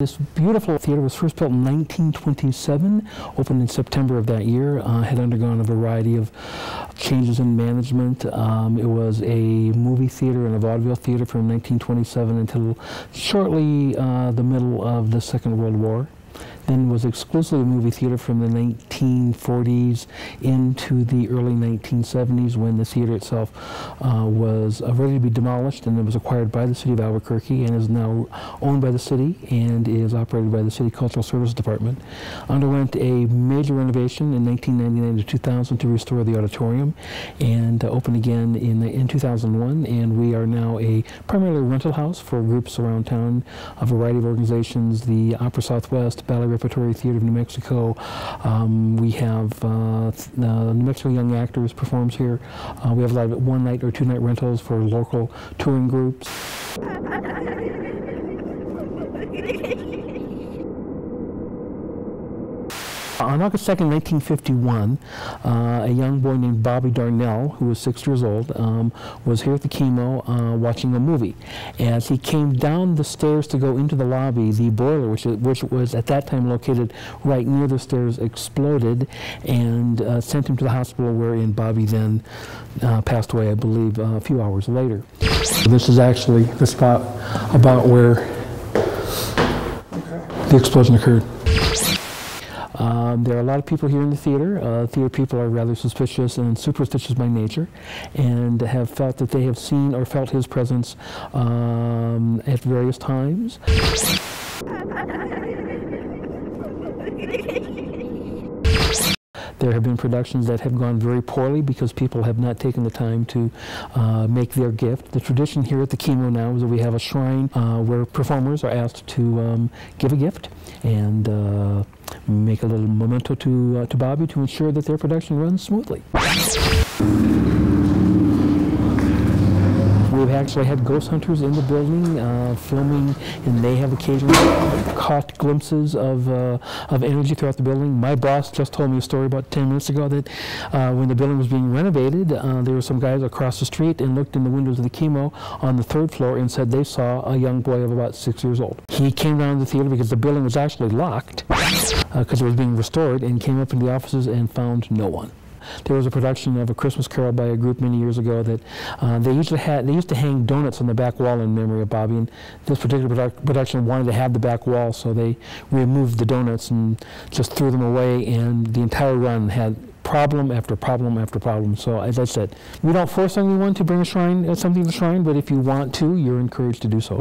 This beautiful theater was first built in 1927, opened in September of that year, had undergone a variety of changes in management. It was a movie theater and a vaudeville theater from 1927 until shortly the middle of the Second World War. Then was exclusively a movie theater from the 1940s into the early 1970s, when the theater itself was ready to be demolished, and it was acquired by the city of Albuquerque and is now owned by the city and is operated by the City Cultural Service Department. Underwent a major renovation in 1999 to 2000 to restore the auditorium, and opened again in 2001, and we are now a primarily rental house for groups around town, a variety of organizations, the Opera Southwest, Ballet Repertory Theater of New Mexico. We have New Mexico Young Actors performs here. We have a lot of one-night or two-night rentals for local touring groups. On August 2nd, 1951, a young boy named Bobby Darnell, who was 6 years old, was here at the KiMo watching a movie. As he came down the stairs to go into the lobby, the boiler, which was at that time located right near the stairs, exploded and sent him to the hospital, wherein Bobby then passed away, I believe, a few hours later. This is actually the spot about where the explosion occurred. There are a lot of people here in the theater. Theater people are rather suspicious and superstitious by nature, and have felt that they have seen or felt his presence at various times. There have been productions that have gone very poorly because people have not taken the time to make their gift. The tradition here at the KiMo now is that we have a shrine where performers are asked to give a gift and make a little memento to Bobby to ensure that their production runs smoothly. We've actually had ghost hunters in the building filming, and they have occasionally caught glimpses of energy throughout the building. My boss just told me a story about 10 minutes ago that when the building was being renovated, there were some guys across the street and looked in the windows of the KiMo on the 3rd floor and said they saw a young boy of about 6 years old. He came down to the theater because the building was actually locked because it was being restored, and came up in the offices and found no one. There was a production of A Christmas Carol by a group many years ago that they used to hang donuts on the back wall in memory of Bobby, and this particular production wanted to have the back wall, so they removed the donuts and just threw them away, and the entire run had problem after problem after problem. So as I said, we don't force anyone to bring something to the shrine, but if you want to, you're encouraged to do so.